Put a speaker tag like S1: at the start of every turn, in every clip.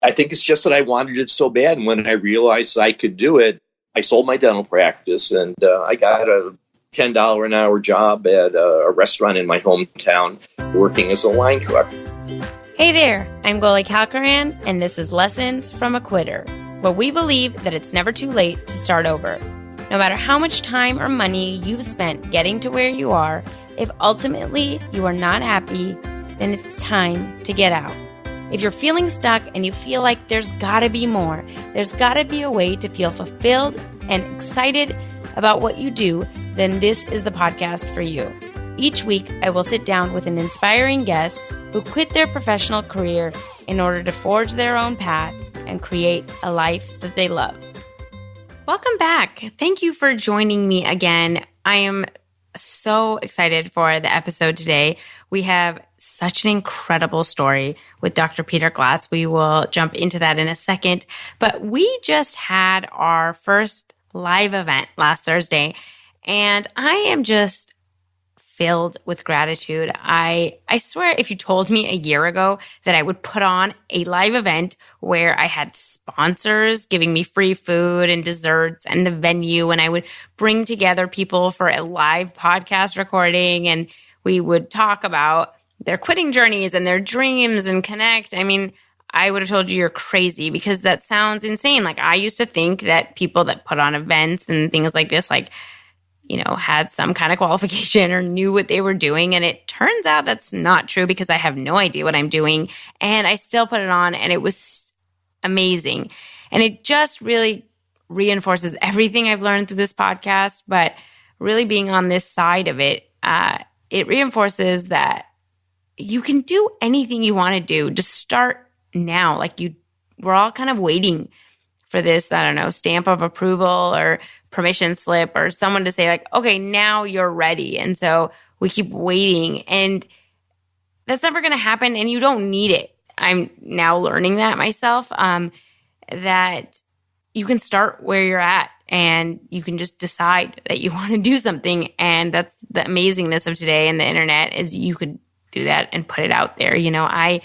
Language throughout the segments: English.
S1: I think it's just that I wanted it so bad. And when I realized I could do it, I sold my dental practice and I got a $10 an hour job at a restaurant in my hometown working as a line cook.
S2: Hey there, I'm Goli Kalkaran, and this is Lessons from a Quitter, where we believe that it's never too late to start over. No matter how much time or money you've spent getting to where you are, if ultimately you are not happy, then it's time to get out. If you're feeling stuck and you feel like there's gotta be more, there's gotta be a way to feel fulfilled and excited about what you do, then this is the podcast for you. Each week, I will sit down with an inspiring guest who quit their professional career in order to forge their own path and create a life that they love. Welcome back. Thank you for joining me again. I am so excited for the episode today. We have such an incredible story with Dr. Peter Glatz. We will jump into that in a second. But we just had our first live event last Thursday, and I am just filled with gratitude. I swear if you told me a year ago that I would put on a live event where I had sponsors giving me free food and desserts and the venue, and I would bring together people for a live podcast recording, and we would talk about their quitting journeys and their dreams and connect. I mean, I would have told you you're crazy because that sounds insane. Like, I used to think that people that put on events and things like this, like, had some kind of qualification or knew what they were doing. And it turns out that's not true because I have no idea what I'm doing. And I still put it on and it was amazing. And it just really reinforces everything I've learned through this podcast. But really being on this side of it, it reinforces that you can do anything you want to do. Just start now. Like, we're all kind of waiting for this, I don't know, stamp of approval or permission slip or someone to say like, okay, now you're ready. And so we keep waiting, and that's never going to happen, and you don't need it. I'm now learning that myself, that you can start where you're at and you can just decide that you want to do something. And that's the amazingness of today and the internet, is you could do that and put it out there. I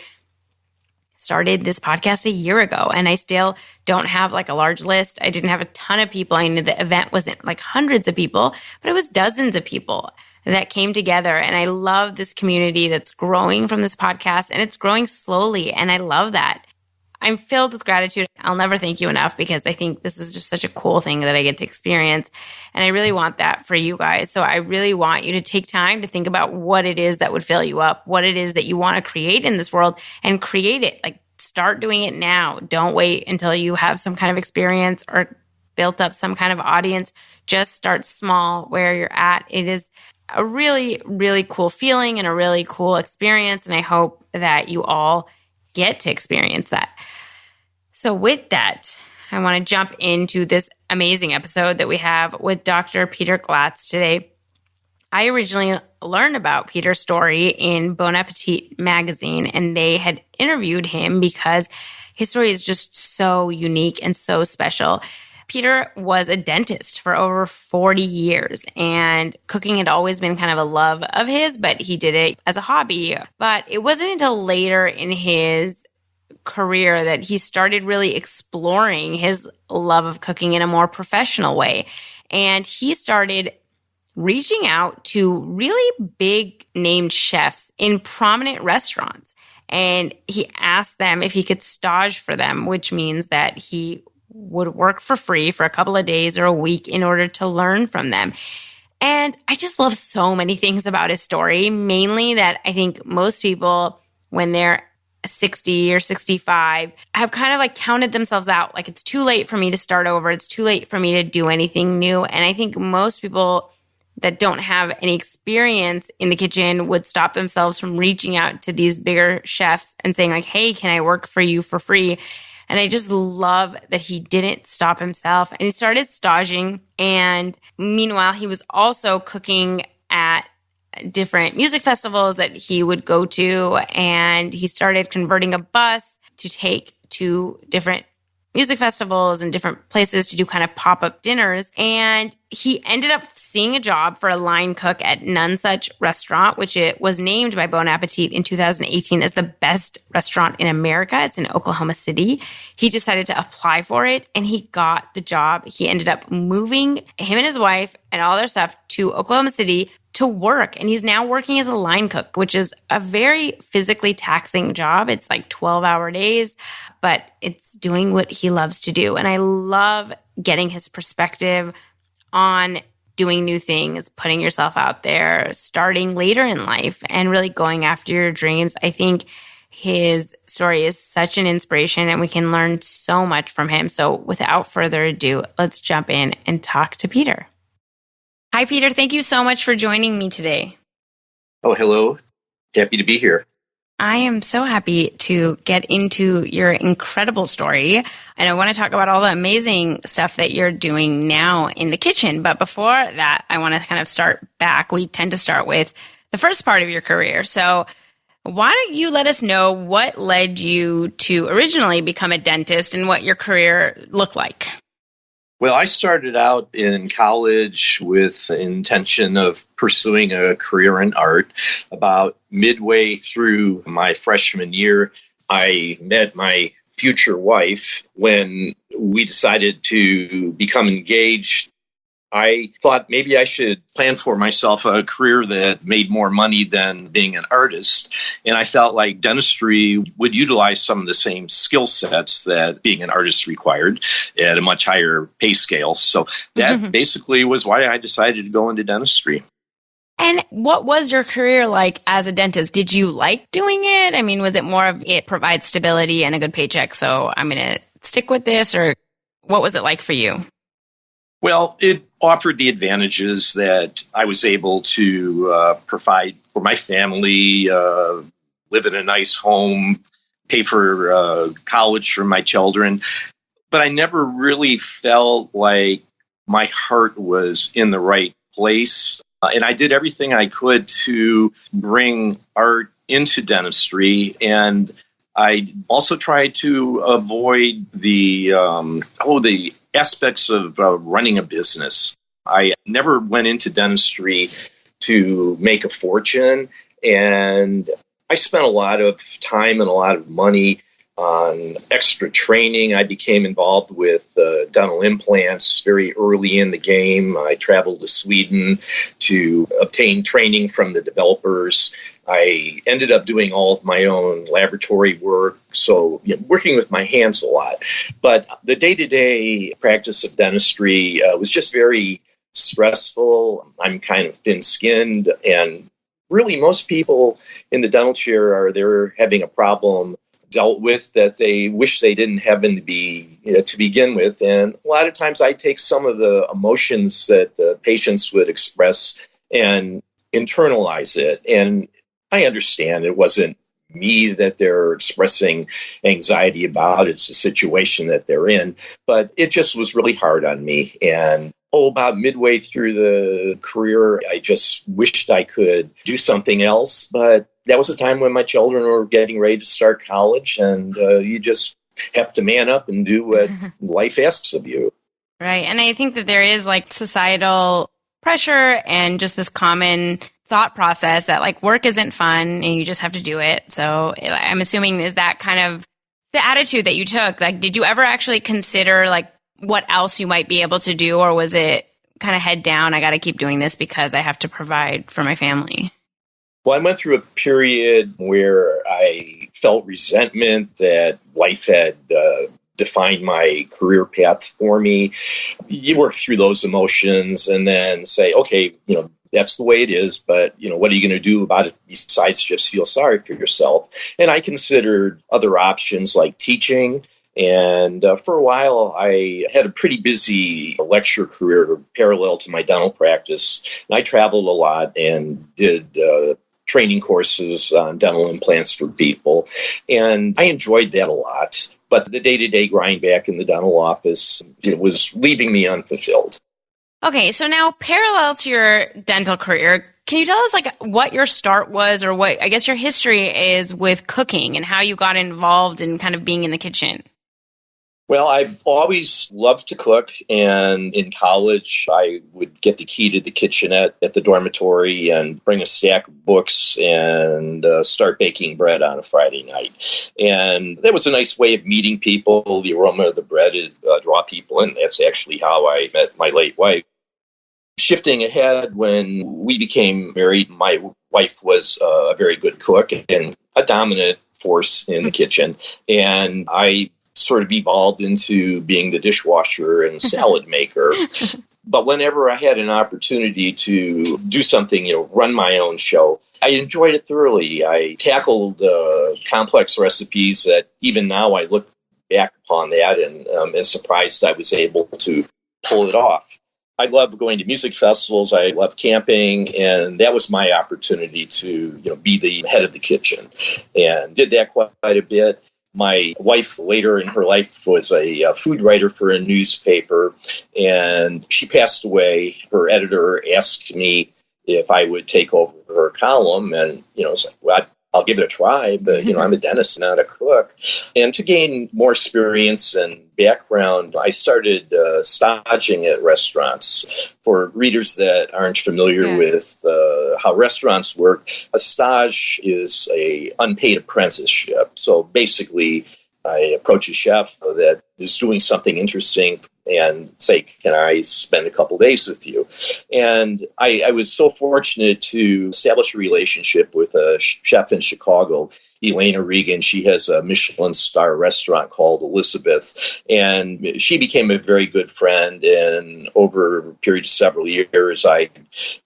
S2: started this podcast a year ago and I still don't have like a large list. I didn't have a ton of people. I knew the event wasn't like hundreds of people, but it was dozens of people that came together. And I love this community that's growing from this podcast, and it's growing slowly. And I love that. I'm filled with gratitude. I'll never thank you enough because I think this is just such a cool thing that I get to experience. And I really want that for you guys. So I really want you to take time to think about what it is that would fill you up, what it is that you want to create in this world, and create it. Like, start doing it now. Don't wait until you have some kind of experience or built up some kind of audience. Just start small where you're at. It is a really, really cool feeling and a really cool experience. And I hope that you all get to experience that. So with that, I want to jump into this amazing episode that we have with Dr. Peter Glatz today. I originally learned about Peter's story in Bon Appetit magazine, and they had interviewed him because his story is just so unique and so special. Peter was a dentist for over 40 years, and cooking had always been kind of a love of his, but he did it as a hobby. But it wasn't until later in his career that he started really exploring his love of cooking in a more professional way. And he started reaching out to really big named chefs in prominent restaurants. And he asked them if he could stage for them, which means that he would work for free for a couple of days or a week in order to learn from them. And I just love so many things about his story, mainly that I think most people, when they're 60 or 65, have kind of like counted themselves out. Like, it's too late for me to start over. It's too late for me to do anything new. And I think most people that don't have any experience in the kitchen would stop themselves from reaching out to these bigger chefs and saying like, hey, can I work for you for free? And I just love that he didn't stop himself, and he started staging. And meanwhile, he was also cooking at different music festivals that he would go to. And he started converting a bus to take to different music festivals and different places to do kind of pop-up dinners. And he ended up seeing a job for a line cook at Nonesuch restaurant, which it was named by Bon Appetit in 2018 as the best restaurant in America. It's in Oklahoma City. He decided to apply for it and he got the job. He ended up moving him and his wife and all their stuff to Oklahoma City to work. And he's now working as a line cook, which is a very physically taxing job. It's like 12-hour days, but it's doing what he loves to do. And I love getting his perspective on doing new things, putting yourself out there, starting later in life, and really going after your dreams. I think his story is such an inspiration and we can learn so much from him. So without further ado, let's jump in and talk to Peter. Hi, Peter. Thank you so much for joining me today.
S1: Oh, hello. Happy to be here.
S2: I am so happy to get into your incredible story. And I want to talk about all the amazing stuff that you're doing now in the kitchen. But before that, I want to kind of start back. We tend to start with the first part of your career. So why don't you let us know what led you to originally become a dentist and what your career looked like?
S1: Well, I started out in college with the intention of pursuing a career in art. About midway through my freshman year, I met my future wife. When we decided to become engaged, I thought maybe I should plan for myself a career that made more money than being an artist. And I felt like dentistry would utilize some of the same skill sets that being an artist required at a much higher pay scale. So that basically was why I decided to go into dentistry.
S2: And what was your career like as a dentist? Did you like doing it? I mean, was it more of it provides stability and a good paycheck, so I'm going to stick with this? Or what was it like for you?
S1: Well, it offered the advantages that I was able to provide for my family, live in a nice home, pay for college for my children. But I never really felt like my heart was in the right place. And I did everything I could to bring art into dentistry. And I also tried to avoid the aspects of running a business. I never went into dentistry to make a fortune, and I spent a lot of time and a lot of money on extra training. I became involved with dental implants very early in the game. I traveled to Sweden to obtain training from the developers. I ended up doing all of my own laboratory work, so working with my hands a lot. But the day-to-day practice of dentistry was just very stressful. I'm kind of thin-skinned, and really most people in the dental chair they're having a problem dealt with that they wish they didn't have to begin with. And a lot of times I take some of the emotions that the patients would express and internalize it. And I understand it wasn't me that they're expressing anxiety about. It's the situation that they're in. But it just was really hard on me. And about midway through the career, I just wished I could do something else. But that was a time when my children were getting ready to start college, and you just have to man up and do what life asks of you.
S2: Right. And I think that there is like societal pressure and just this common thought process that like work isn't fun and you just have to do it. So I'm assuming is that kind of the attitude that you took? Like, did you ever actually consider like what else you might be able to do, or was it kind of head down, I got to keep doing this because I have to provide for my family?
S1: Well, I went through a period where I felt resentment that life had defined my career path for me. You work through those emotions and then say, okay, that's the way it is, but, what are you going to do about it besides just feel sorry for yourself? And I considered other options like teaching. And for a while, I had a pretty busy lecture career parallel to my dental practice. And I traveled a lot and did training courses on dental implants for people. And I enjoyed that a lot. But the day-to-day grind back in the dental office, it was leaving me unfulfilled.
S2: Okay, so now parallel to your dental career, can you tell us like what your start was, or what I guess your history is with cooking and how you got involved in kind of being in the kitchen?
S1: Well, I've always loved to cook, and in college, I would get the key to the kitchenette at the dormitory and bring a stack of books and start baking bread on a Friday night. And that was a nice way of meeting people. The aroma of the bread would draw people, and that's actually how I met my late wife. Shifting ahead, when we became married, my wife was a very good cook and a dominant force in the kitchen, and I sort of evolved into being the dishwasher and salad maker. But whenever I had an opportunity to do something, run my own show, I enjoyed it thoroughly. I tackled complex recipes that even now I look back upon that and am surprised I was able to pull it off. I love going to music festivals. I love camping, and that was my opportunity to, be the head of the kitchen, and did that quite a bit. My wife, later in her life, was a food writer for a newspaper, and she passed away. Her editor asked me if I would take over her column, and, I was like, well, I'll give it a try, but, I'm a dentist, not a cook. And to gain more experience and background, I started staging at restaurants. For readers that aren't familiar with how restaurants work, a stage is a unpaid apprenticeship. So basically, I approach a chef that is doing something interesting and say, can I spend a couple days with you? And I was so fortunate to establish a relationship with a chef in Chicago, Elena Regan. She has a Michelin star restaurant called Elizabeth, and she became a very good friend. And over a period of several years, I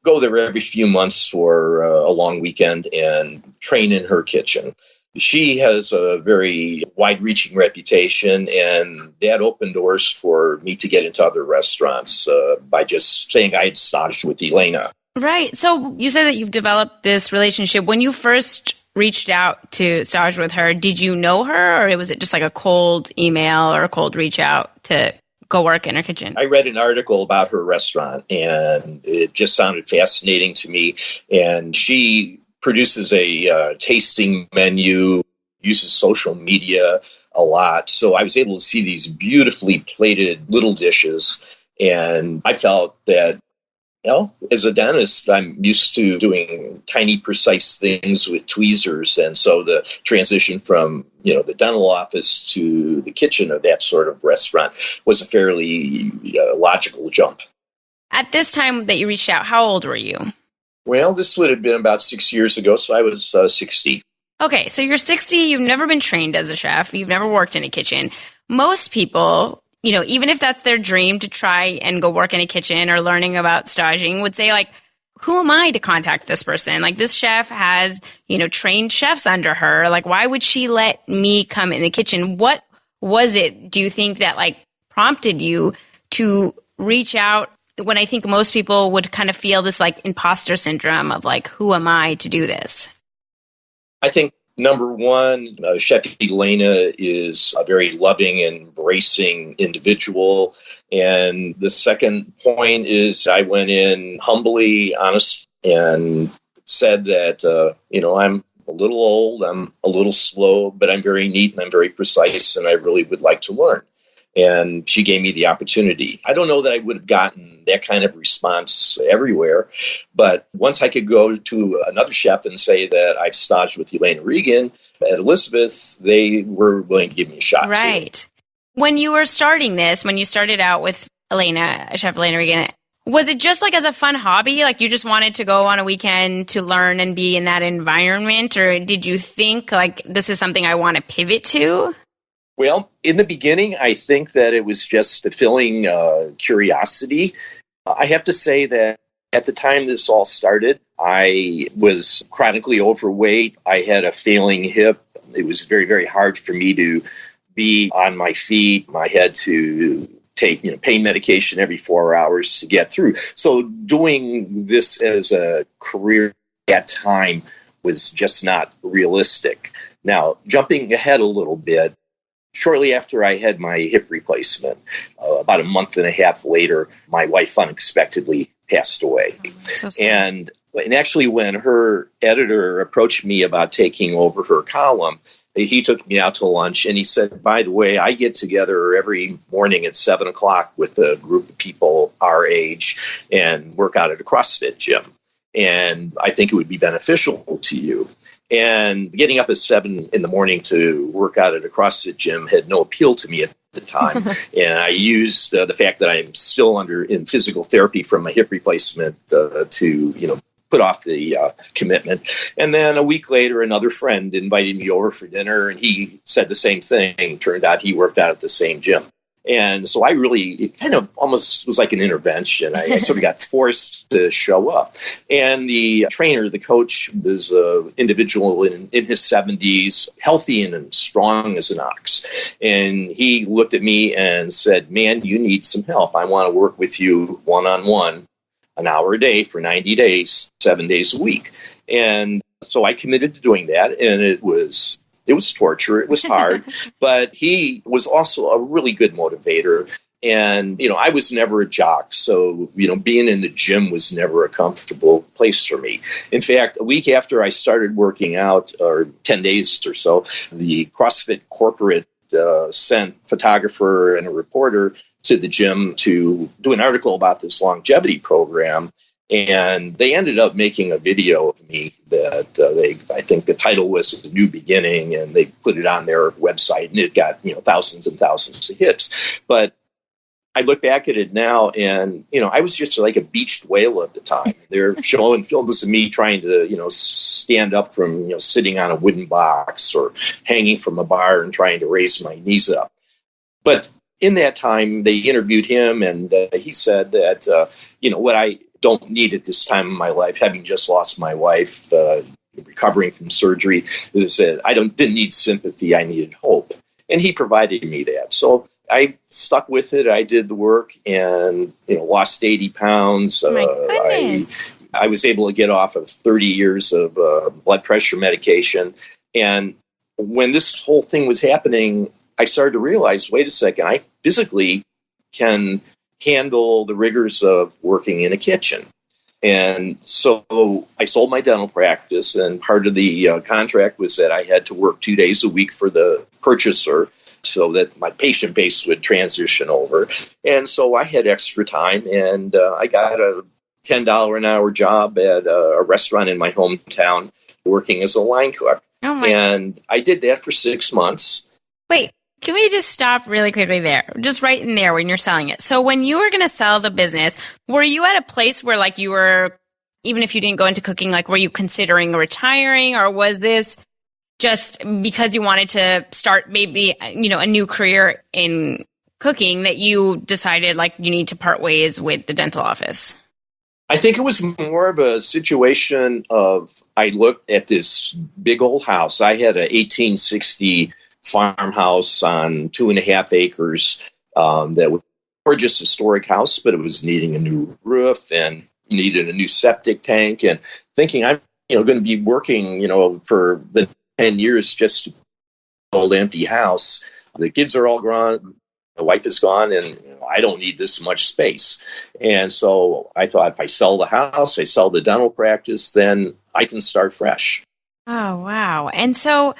S1: go there every few months for a long weekend and train in her kitchen. She has a very wide-reaching reputation, and that opened doors for me to get into other restaurants by just saying I had staged with Elena.
S2: Right. So you said that you've developed this relationship. When you first reached out to stage with her, did you know her, or was it just like a cold email or a cold reach out to go work in her kitchen?
S1: I read an article about her restaurant, and it just sounded fascinating to me. And she produces a tasting menu, uses social media a lot. So I was able to see these beautifully plated little dishes. And I felt that, as a dentist, I'm used to doing tiny, precise things with tweezers. And so the transition from, the dental office to the kitchen of that sort of restaurant was a fairly logical jump.
S2: At this time that you reached out, how old were you?
S1: Well, this would have been about 6 years ago, so I was 60.
S2: Okay, so you're 60, you've never been trained as a chef, you've never worked in a kitchen. Most people, even if that's their dream to try and go work in a kitchen or learning about staging, would say, like, who am I to contact this person? Like, this chef has, trained chefs under her. Like, why would she let me come in the kitchen? What was it, do you think, that, prompted you to reach out when I think most people would kind of feel this imposter syndrome of who am I to do this?
S1: I think number one, Chef Elena is a very loving and embracing individual. And the second point is I went in humbly, honest, and said that, I'm a little old, I'm a little slow, but I'm very neat and I'm very precise, and I really would like to learn. And she gave me the opportunity. I don't know that I would have gotten that kind of response everywhere, but once I could go to another chef and say that I've staged with Elena Regan at Elizabeth, they were willing to give me a shot.
S2: Right.
S1: Too.
S2: When you were starting this, when you started out with Chef Elena Regan, was it just as a fun hobby? You just wanted to go on a weekend to learn and be in that environment? Or did you think this is something I want to pivot to?
S1: Well, in the beginning, I think that it was just fulfilling curiosity. I have to say that at the time this all started, I was chronically overweight. I had a failing hip. It was very, very hard for me to be on my feet. I had to take pain medication every 4 hours to get through. So doing this as a career at time was just not realistic. Now, jumping ahead a little bit, shortly after I had my hip replacement, about a month and a half later, my wife unexpectedly passed away.
S2: So sorry.
S1: And And actually, when her editor approached me about taking over her column, he took me out to lunch and he said, by the way, I get together every morning at 7 o'clock with a group of people our age and work out at a CrossFit gym. And I think it would be beneficial to you. And getting up at 7 in the morning to work out at a CrossFit gym had no appeal to me at the time. And I used the fact that I'm still in physical therapy from my hip replacement to, put off the commitment. And then a week later, another friend invited me over for dinner, and he said the same thing. Turned out he worked out at the same gym. And so it kind of almost was like an intervention. I sort of got forced to show up. And the trainer, the coach, was an individual in his 70s, healthy and strong as an ox. And he looked at me and said, man, you need some help. I want to work with you one-on-one, an hour a day for 90 days, 7 days a week. And so I committed to doing that. And it was torture. It was hard, but he was also a really good motivator. And, I was never a jock. So, being in the gym was never a comfortable place for me. In fact, a week after I started working out, or 10 days or so, the CrossFit corporate sent a photographer and a reporter to the gym to do an article about this longevity program. And they ended up making a video of me that I think the title was A New Beginning, and they put it on their website, and it got, thousands and thousands of hits. But I look back at it now, and, I was just like a beached whale at the time. They're showing films of me trying to, stand up from, sitting on a wooden box or hanging from a bar and trying to raise my knees up. But in that time, they interviewed him, and he said that, what I don't need at this time in my life, having just lost my wife, recovering from surgery, is that I didn't need sympathy, I needed hope. And he provided me that. So I stuck with it. I did the work and, lost 80 pounds.
S2: Oh my goodness.
S1: I was able to get off of 30 years of blood pressure medication. And when this whole thing was happening, I started to realize, wait a second, I physically can handle the rigors of working in a kitchen. And so I sold my dental practice, and part of the contract was that I had to work 2 days a week for the purchaser so that my patient base would transition over. And so I had extra time, and I got a $10 an hour job at a restaurant in my hometown working as a line cook. And I did that for 6 months.
S2: Wait. Can we just stop really quickly there? Just right in there when you're selling it. So when you were going to sell the business, were you at a place where you were, even if you didn't go into cooking, were you considering retiring, or was this just because you wanted to start maybe, a new career in cooking that you decided you need to part ways with the dental office?
S1: I think it was more of a situation of, I looked at this big old house. I had an 1860 farmhouse on 2.5 acres that was a gorgeous historic house, but it was needing a new roof and needed a new septic tank. And thinking I'm going to be working for the 10 years just to old empty house. The kids are all gone. The wife is gone, and I don't need this much space. And so I thought, if I sell the house, I sell the dental practice, then I can start fresh.
S2: Oh, wow. And so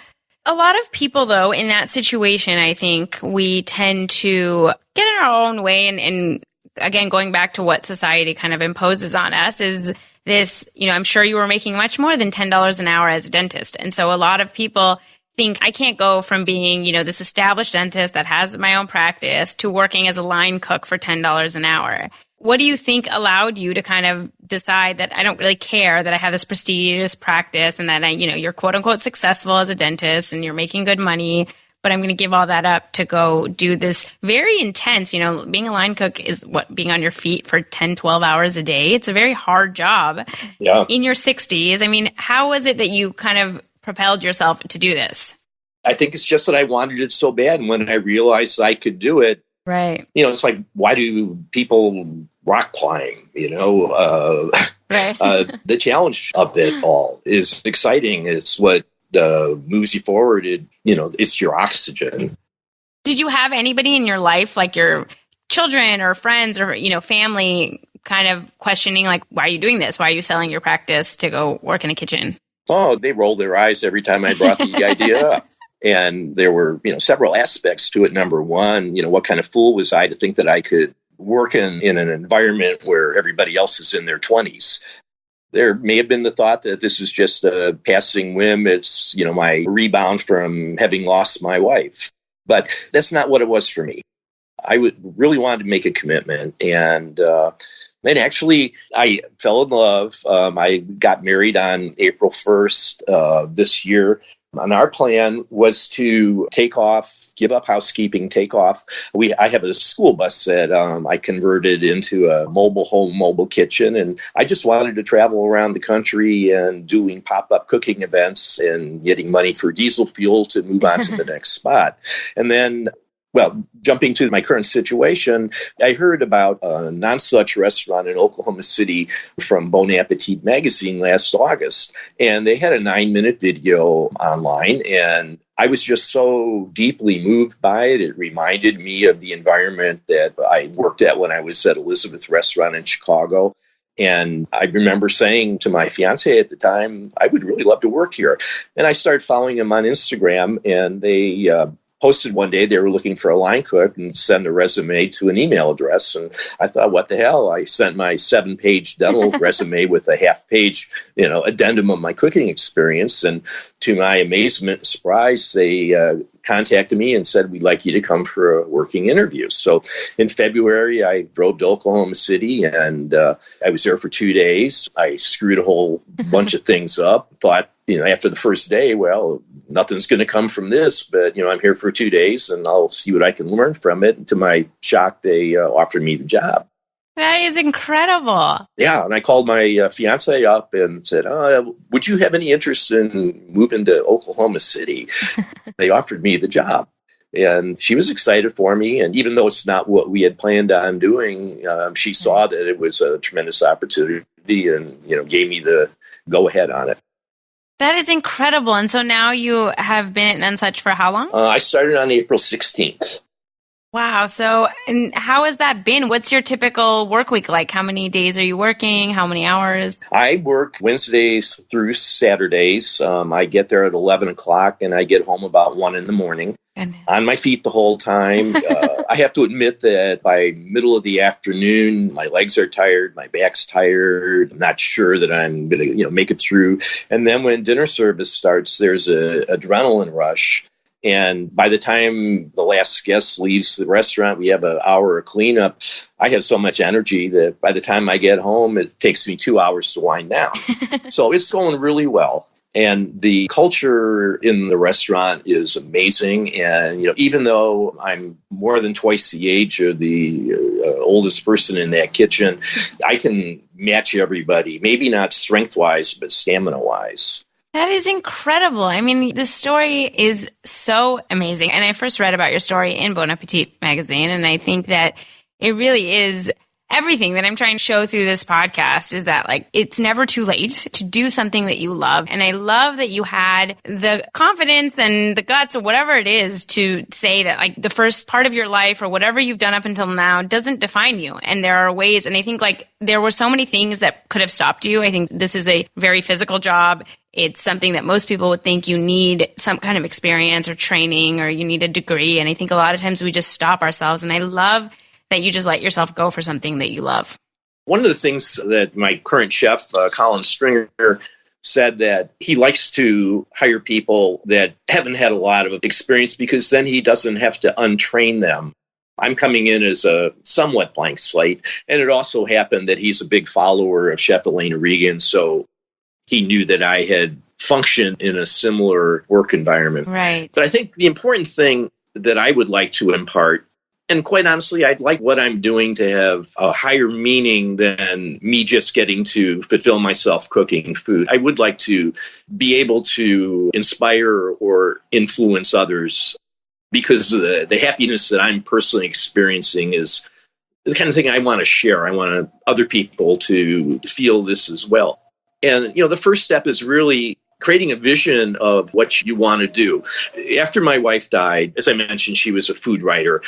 S2: a lot of people, though, in that situation, I think we tend to get in our own way. And again, going back to what society kind of imposes on us is this, I'm sure you were making much more than $10 an hour as a dentist. And so a lot of people think, I can't go from being, this established dentist that has my own practice to working as a line cook for $10 an hour. What do you think allowed you to kind of decide that I don't really care that I have this prestigious practice and that you're quote unquote successful as a dentist and you're making good money, but I'm going to give all that up to go do this very intense, being a line cook is being on your feet for 10, 12 hours a day. It's a very hard job.
S1: Yeah.
S2: In your 60s. I mean, how was it that you kind of propelled yourself to do this?
S1: I think it's just that I wanted it so bad. And when I realized I could do it,
S2: right.
S1: It's like, why do people rock climb?
S2: Right.
S1: The challenge of it all is exciting. It's what moves you forward. It's your oxygen.
S2: Did you have anybody in your life, like your children or friends or, family kind of questioning, like, why are you doing this? Why are you selling your practice to go work in a kitchen?
S1: Oh, they rolled their eyes every time I brought the idea up. And there were, several aspects to it. Number one, what kind of fool was I to think that I could work in an environment where everybody else is in their 20s? There may have been the thought that this is just a passing whim. It's, my rebound from having lost my wife. But that's not what it was for me. I really wanted to make a commitment. And then actually, I fell in love. I got married on April 1st this year. And our plan was to take off, give up housekeeping, take off. I have a school bus that I converted into a mobile home, mobile kitchen. And I just wanted to travel around the country and doing pop-up cooking events and getting money for diesel fuel to move on to the next spot. And then, jumping to my current situation, I heard about a Nonesuch restaurant in Oklahoma City from Bon Appetit magazine last August. And they had a 9-minute video online. And I was just so deeply moved by it. It reminded me of the environment that I worked at when I was at Elizabeth Restaurant in Chicago. And I remember saying to my fiance at the time, I would really love to work here. And I started following them on Instagram, and they posted one day they were looking for a line cook and send a resume to an email address. And I thought, what the hell? I sent my 7-page dental resume with a half-page, addendum of my cooking experience. And to my amazement and surprise, they contacted me and said, we'd like you to come for a working interview. So in February, I drove to Oklahoma City, and I was there for 2 days. I screwed a whole bunch of things up, thought, after the first day, nothing's going to come from this, but, I'm here for 2 days and I'll see what I can learn from it. And to my shock, they offered me the job.
S2: That is incredible.
S1: Yeah. And I called my fiance up and said, would you have any interest in moving to Oklahoma City? They offered me the job. And she was excited for me. And even though it's not what we had planned on doing, she saw that it was a tremendous opportunity and, gave me the go ahead on it.
S2: That is incredible. And so now you have been at Nonesuch for how long?
S1: I started on April 16th.
S2: Wow. So and how has that been? What's your typical work week like? How many days are you working? How many hours? I
S1: work Wednesdays through Saturdays. I get there at 11 o'clock and I get home about 1 a.m. On my feet the whole time. I have to admit that by middle of the afternoon, my legs are tired, my back's tired. I'm not sure that I'm going to, make it through. And then when dinner service starts, there's an adrenaline rush. And by the time the last guest leaves the restaurant, we have an hour of cleanup. I have so much energy that by the time I get home, it takes me 2 hours to wind down. So it's going really well. And the culture in the restaurant is amazing. And, even though I'm more than twice the age of the oldest person in that kitchen, I can match everybody, maybe not strength-wise, but stamina-wise.
S2: That is incredible. I mean, the story is so amazing. And I first read about your story in Bon Appetit magazine. And I think that it really is everything that I'm trying to show through this podcast is that, it's never too late to do something that you love. And I love that you had the confidence and the guts or whatever it is to say that, the first part of your life or whatever you've done up until now doesn't define you. And there are ways, and I think, there were so many things that could have stopped you. I think this is a very physical job. It's something that most people would think you need some kind of experience or training or you need a degree. And I think a lot of times we just stop ourselves. And I love that you just let yourself go for something that you love.
S1: One of the things that my current chef, Colin Stringer, said that he likes to hire people that haven't had a lot of experience because then he doesn't have to untrain them. I'm coming in as a somewhat blank slate. And it also happened that he's a big follower of Chef Elena Regan. So he knew that I had functioned in a similar work environment.
S2: Right.
S1: But I think the important thing that I would like to impart, and quite honestly, I'd like what I'm doing to have a higher meaning than me just getting to fulfill myself cooking food. I would like to be able to inspire or influence others because the happiness that I'm personally experiencing is the kind of thing I want to share. I want other people to feel this as well. And, the first step is really creating a vision of what you want to do. After my wife died, as I mentioned, she was a food writer.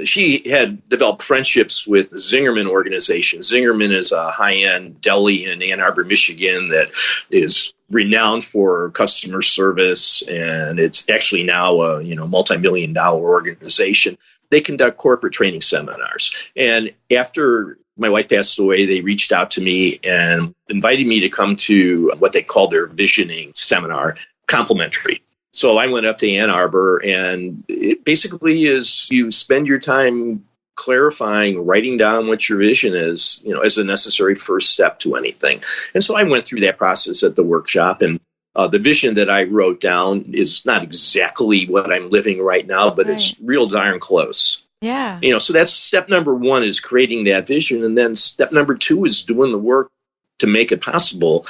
S1: She had developed friendships with the Zingerman organization. Zingerman is a high-end deli in Ann Arbor, Michigan that is renowned for customer service, and it's actually now a multi-million-dollar organization. They conduct corporate training seminars. And after my wife passed away, they reached out to me and invited me to come to what they call their visioning seminar, complimentary. So I went up to Ann Arbor, and it basically is you spend your time clarifying, writing down what your vision is, as a necessary first step to anything. And so I went through that process at the workshop, and the vision that I wrote down is not exactly what I'm living right now, but It's real darn close.
S2: Yeah.
S1: So that's step number one, is creating that vision. And then step number two is doing the work to make it possible.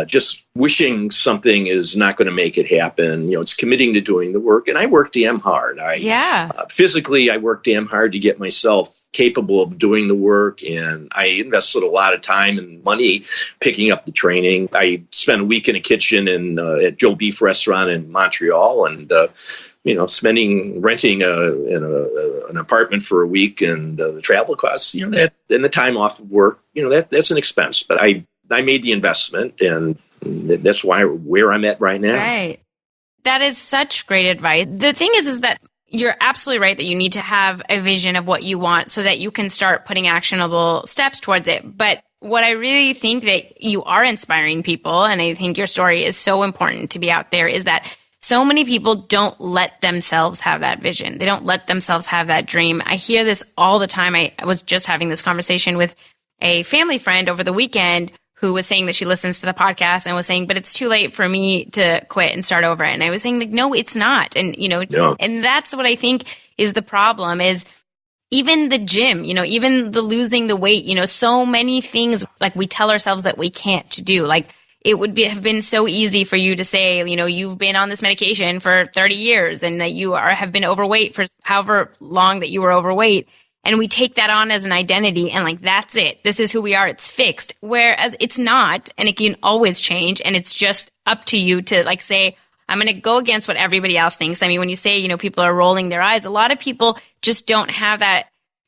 S1: Just wishing something is not going to make it happen. It's committing to doing the work. And I work damn hard. Physically, I work damn hard to get myself capable of doing the work. And I invested a lot of time and money picking up the training. I spent a week in a kitchen at Joe Beef restaurant in Montreal, and renting an apartment for a week, and the travel costs, that, and the time off of work, that's an expense. But I made the investment, and that's where I'm at right now.
S2: Right. That is such great advice. The thing is that you're absolutely right that you need to have a vision of what you want so that you can start putting actionable steps towards it. But what I really think that you are inspiring people, and I think your story is so important to be out there, is that so many people don't let themselves have that vision. They don't let themselves have that dream. I hear this all the time. I was just having this conversation with a family friend over the weekend who was saying that she listens to the podcast and was saying, but it's too late for me to quit and start over. And I was saying, no, it's not. And, and that's what I think is the problem, is even the gym, even the losing the weight, so many things like we tell ourselves that we can't do. Like, it would have been so easy for you to say, you've been on this medication for 30 years and that you have been overweight for however long that you were overweight. And we take that on as an identity and like, that's it. This is who we are. It's fixed. Whereas it's not, and it can always change. And it's just up to you to like say, I'm going to go against what everybody else thinks. I mean, when you say, people are rolling their eyes, a lot of people just don't have that,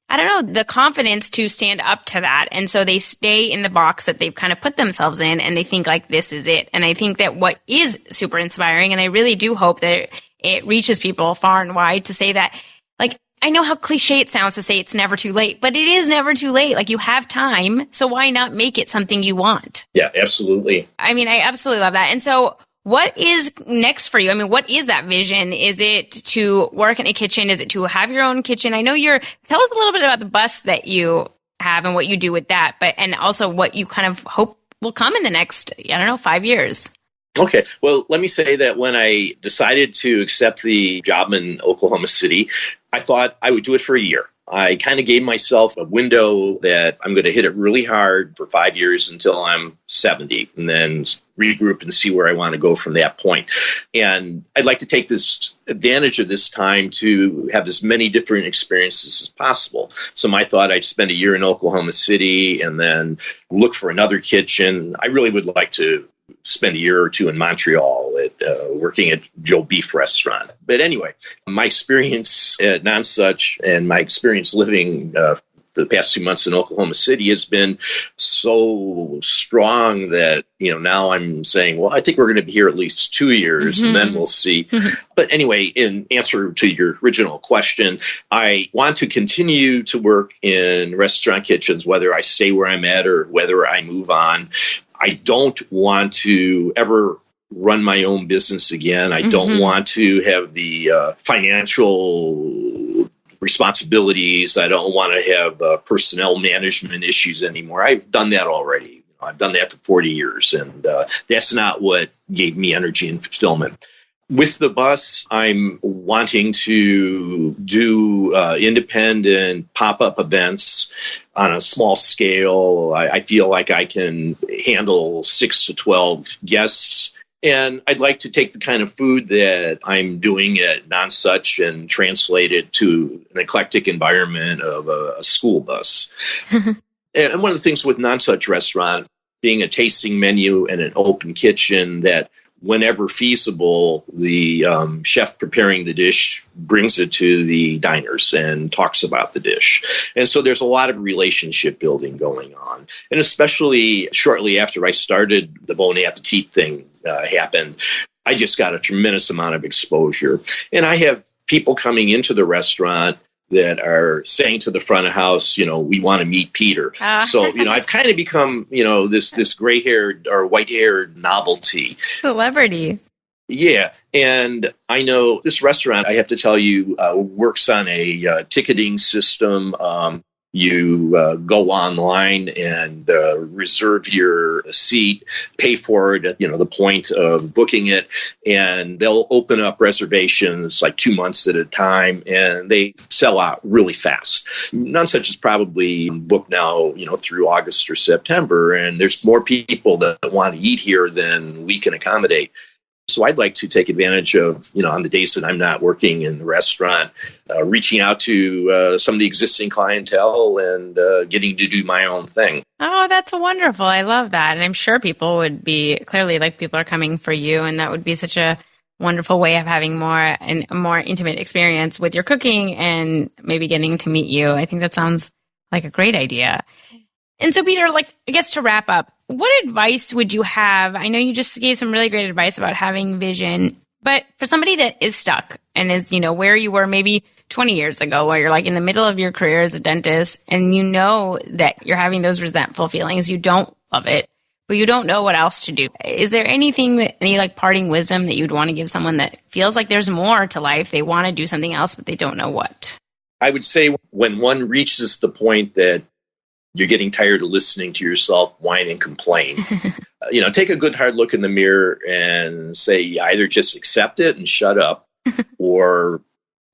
S2: the confidence to stand up to that. And so they stay in the box that they've kind of put themselves in, and they think like, this is it. And I think that what is super inspiring, and I really do hope that it reaches people far and wide, to say that, like, I know how cliche it sounds to say it's never too late, but it is never too late. Like, you have time, so why not make it something you want?
S1: Yeah, absolutely.
S2: I mean, I absolutely love that. And so what is next for you? I mean, what is that vision? Is it to work in a kitchen? Is it to have your own kitchen? I know tell us a little bit about the bus that you have and what you do with that, and also what you kind of hope will come in the next, 5 years.
S1: Okay. Well, let me say that when I decided to accept the job in Oklahoma City, I thought I would do it for a year. I kind of gave myself a window that I'm going to hit it really hard for 5 years until I'm 70, and then regroup and see where I want to go from that point. And I'd like to take this advantage of this time to have as many different experiences as possible. So I thought I'd spend a year in Oklahoma City and then look for another kitchen. I really would like to spend a year or two in Montreal working at Joe Beef restaurant. But anyway, my experience at Nonesuch and my experience living the past 2 months in Oklahoma City has been so strong that, now I'm saying, well, I think we're going to be here at least 2 years, and then we'll see. But anyway, in answer to your original question, I want to continue to work in restaurant kitchens, whether I stay where I'm at or whether I move on. I don't want to ever run my own business again. I don't want to have the financial responsibilities. I don't want to have personnel management issues anymore. I've done that already. I've done that for 40 years, and that's not what gave me energy and fulfillment. With the bus, I'm wanting to do independent pop-up events on a small scale. I feel like I can handle 6 to 12 guests. And I'd like to take the kind of food that I'm doing at Nonesuch and translate it to an eclectic environment of a school bus. And one of the things with Nonesuch restaurant, being a tasting menu and an open kitchen, that whenever feasible, the chef preparing the dish brings it to the diners and talks about the dish. And so there's a lot of relationship building going on. And especially shortly after I started, the Bon Appetit thing happened, I just got a tremendous amount of exposure. And I have people coming into the restaurant that are saying to the front of house, we want to meet Peter. So, I've kind of become, this gray-haired or white-haired novelty.
S2: Celebrity.
S1: Yeah. And I know this restaurant, I have to tell you, works on a ticketing system. You go online and reserve your seat, pay for it, the point of booking it, and they'll open up reservations like 2 months at a time, and they sell out really fast. Nonesuch is probably booked now, through August or September, and there's more people that want to eat here than we can accommodate. So I'd like to take advantage of, on the days that I'm not working in the restaurant, reaching out to some of the existing clientele and getting to do my own thing.
S2: Oh, that's wonderful. I love that. And I'm sure people would be clearly like people are coming for you. And that would be such a wonderful way of having a more intimate experience with your cooking and maybe getting to meet you. I think that sounds like a great idea. And so, Peter, I guess to wrap up, what advice would you have? I know you just gave some really great advice about having vision, but for somebody that is stuck and is, where you were maybe 20 years ago, where you're in the middle of your career as a dentist and that you're having those resentful feelings, you don't love it, but you don't know what else to do. Is there any parting wisdom that you'd want to give someone that feels like there's more to life? They want to do something else, but they don't know what?
S1: I would say when one reaches the point that you're getting tired of listening to yourself whine and complain. Take a good hard look in the mirror and say either just accept it and shut up or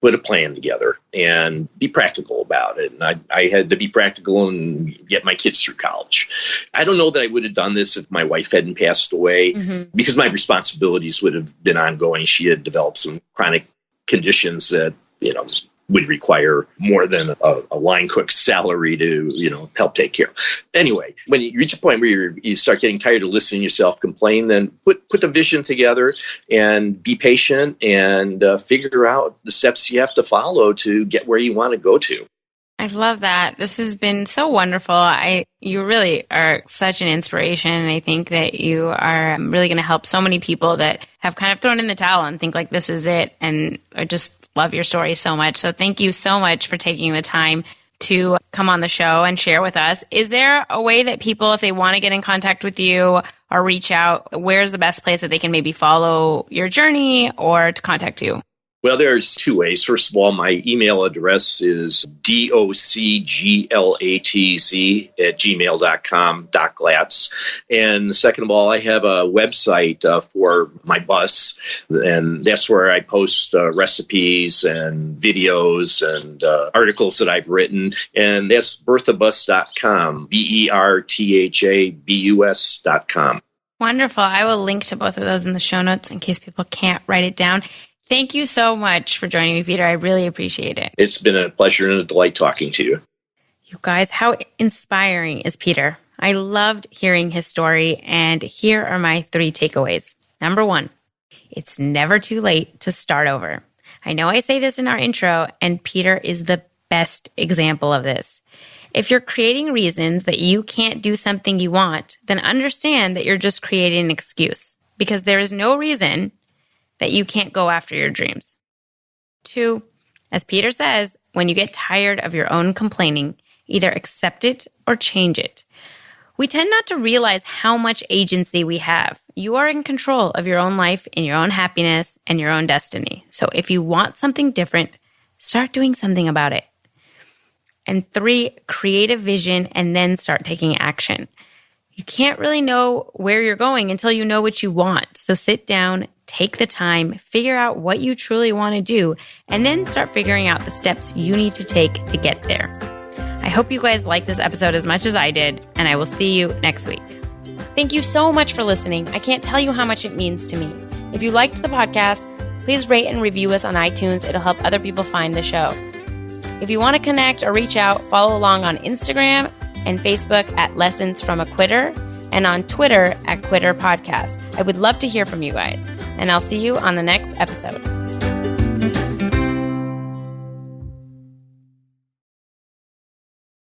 S1: put a plan together and be practical about it. And I had to be practical and get my kids through college. I don't know that I would have done this if my wife hadn't passed away because my responsibilities would have been ongoing. She had developed some chronic conditions that, would require more than a line cook's salary to, help take care of. Anyway, when you reach a point where you start getting tired of listening to yourself complain, then put the vision together and be patient and figure out the steps you have to follow to get where you want to go to.
S2: I love that. This has been so wonderful. You really are such an inspiration. And I think that you are really going to help so many people that have kind of thrown in the towel and think this is it. And I just love your story so much. So thank you so much for taking the time to come on the show and share with us. Is there a way that people, if they want to get in contact with you or reach out, where's the best place that they can maybe follow your journey or to contact you?
S1: Well, there's two ways. First of all, my email address is docglatz@gmail.com, .glatz. And second of all, I have a website for my bus, and that's where I post recipes and videos and articles that I've written, and that's berthabus.com, BERTHABUS.com.
S2: Wonderful. I will link to both of those in the show notes in case people can't write it down. Thank you so much for joining me, Peter. I really appreciate it.
S1: It's been a pleasure and a delight talking to you.
S2: You guys, how inspiring is Peter? I loved hearing his story, and here are my 3 takeaways. Number 1, it's never too late to start over. I know I say this in our intro, and Peter is the best example of this. If you're creating reasons that you can't do something you want, then understand that you're just creating an excuse, because there is no reason that you can't go after your dreams. 2, as Peter says, when you get tired of your own complaining, either accept it or change it. We tend not to realize how much agency we have. You are in control of your own life and your own happiness and your own destiny. So if you want something different, start doing something about it. And 3, create a vision and then start taking action. You can't really know where you're going until you know what you want. So sit down, take the time, figure out what you truly want to do, and then start figuring out the steps you need to take to get there. I hope you guys liked this episode as much as I did, and I will see you next week. Thank you so much for listening. I can't tell you how much it means to me. If you liked the podcast, please rate and review us on iTunes. It'll help other people find the show. If you want to connect or reach out, follow along on Instagram and Facebook at Lessons from a Quitter. and on Twitter at Quitter Podcast. I would love to hear from you guys, and I'll see you on the next episode.